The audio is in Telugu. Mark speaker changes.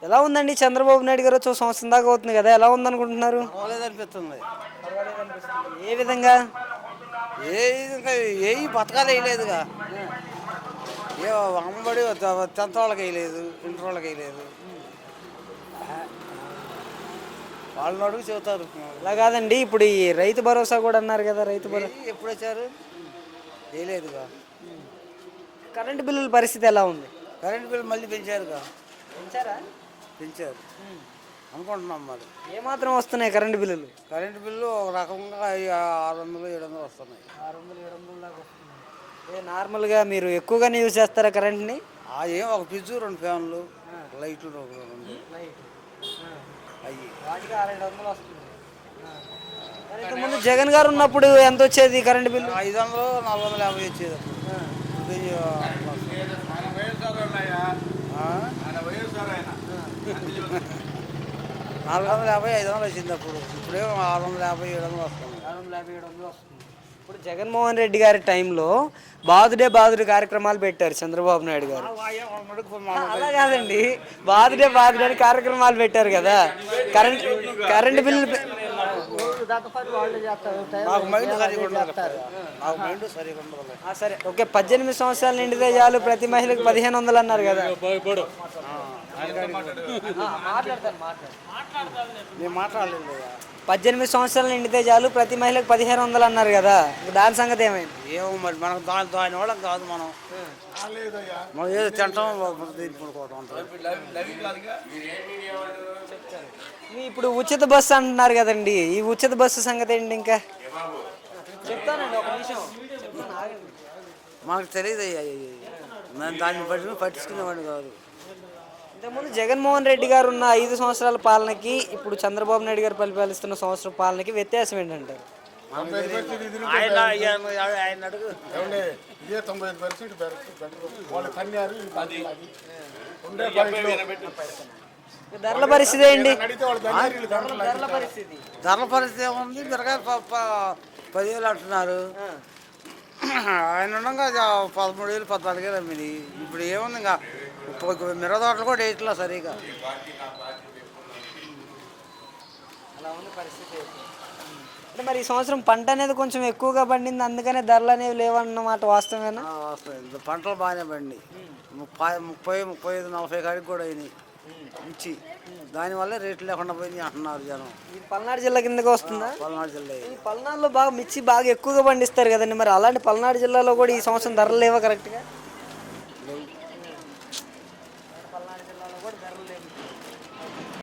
Speaker 1: ఎలా ఉందండి చంద్రబాబు నాయుడు గారు వచ్చి సంవత్సరం దాకా అవుతుంది కదా, ఎలా ఉందనుకుంటున్నారు?
Speaker 2: పర్వాలేదనిపిస్తుంది.
Speaker 1: ఏ విధంగా?
Speaker 2: ఏ ఇంకా ఏ పథకాలు వేయలేదుగా. ఏ అమ్మబడి 10th వాళ్ళకి వేయలేదు, ఇంటర్ వాళ్ళకి వేయలేదు. వాళ్ళని అడుగు చెబుతారు.
Speaker 1: అలా కాదండి, ఇప్పుడు ఈ రైతు భరోసా కూడా అన్నారు కదా, రైతు భరోసా
Speaker 2: ఎప్పుడు వచ్చారు? వేయలేదుగా.
Speaker 1: కరెంటు బిల్లుల పరిస్థితి ఎలా ఉంది?
Speaker 2: కరెంట్ బిల్ మళ్ళీ పెంచారుగా.
Speaker 1: పెంచారా?
Speaker 2: పెంచారు అనుకుంటున్నాం. మరి
Speaker 1: ఏమాత్రం వస్తున్నాయి కరెంటు బిల్లులు?
Speaker 2: కరెంట్ బిల్లు ఒక రకంగా 600, 700 వస్తున్నాయి.
Speaker 1: 600, 700 దాకా వస్తున్నాయి. నార్మల్గా మీరు ఎక్కువగానే యూజ్ చేస్తారా కరెంట్ని?
Speaker 2: ఏం ఒక ఫ్రిడ్జ్, 2 ఫ్యాన్లు, లైట్లు 2 అయ్యి
Speaker 1: వాటికి 600 వస్తుంది. ఇంతకుముందు జగన్ గారు ఉన్నప్పుడు ఎంత వచ్చేది కరెంటు బిల్లు?
Speaker 2: 500, 450 వచ్చేది. అప్పుడు 450, 500 వచ్చింది అప్పుడు. ఇప్పుడేమో 650, 700 వస్తుంది.
Speaker 1: 650, 700 వస్తుంది. ఇప్పుడు జగన్మోహన్ రెడ్డి గారి టైంలో బాదుడే కార్యక్రమాలు పెట్టారు చంద్రబాబు నాయుడు గారు. అలా కాదండి, బాదుడే అని కార్యక్రమాలు పెట్టారు కదా. కరెంటు బిల్లు సరే, ఓకే. 18 సంవత్సరాలు నిండితే చాలు ప్రతి మహిళకు 1500 అన్నారు కదా.
Speaker 2: నేను మాట్లాడలేదు.
Speaker 1: 18 సంవత్సరాలు నిండితే చాలు ప్రతి మహిళకు 1500 అన్నారు కదా, దాని సంగతి ఏమైంది?
Speaker 2: ఏమో మరి, మనకు దాని వాళ్ళకి కాదు. మనం ఏదో తింటాం, పడుకోవటం.
Speaker 1: ఇప్పుడు ఉచిత బస్సు అంటున్నారు కదండి, ఈ ఉచిత బస్సు సంగతి ఏంటి? ఇంకా చెప్తానండి, ఒక నిమిషం.
Speaker 2: మాకు తెలియదు అయ్యా. మేము దాన్ని పట్టించుకునేవాడిని కాదు.
Speaker 1: ఇంతకుముందు జగన్మోహన్ రెడ్డి గారు ఉన్న 5 సంవత్సరాల పాలనకి ఇప్పుడు చంద్రబాబు నాయుడు గారు పరిపాలిస్తున్న సంవత్సరం పాలనకి వ్యత్యాసం ఏంటంటారు?
Speaker 2: ఆయన అడుగు.
Speaker 1: ధరల పరిస్థితి ఏంటి?
Speaker 2: ధరల పరిస్థితి ఏముంది? మిరగాయలు 10,000 అంటున్నారు. ఆయన ఉండగా 13,000, 14,000 అమ్మింది. ఇప్పుడు ఏముంది, ఇంకా మిరదోటలు కూడా వేయట్లా సరిగా.
Speaker 1: అలా ఉంది పరిస్థితి. అంటే మరి ఈ సంవత్సరం పంట అనేది కొంచెం ఎక్కువగా పండింది, అందుకనే ధరలు అనేవి లేవన్నమాట, వాస్తవేనా?
Speaker 2: వాస్తవం. పంటలు బాగానే పండి 30, 35, 40 కాడికి కూడా అయినాయి మిర్చి. దానివల్ల రేట్లు లేకుండా పోయింది అంటున్నారు జనం.
Speaker 1: ఇది పల్నాడు జిల్లా కిందకి వస్తుందా?
Speaker 2: పల్నాడు జిల్లా.
Speaker 1: ఈ పల్నాడులో మిర్చి బాగా ఎక్కువగా పండిస్తారు కదండి, మరి అలాంటి పల్నాడు జిల్లాలో కూడా ఈ సంవత్సరం ధరలు లేవా కరెక్ట్గా? పల్నాడు జిల్లాలో కూడా ధరలు లేవు.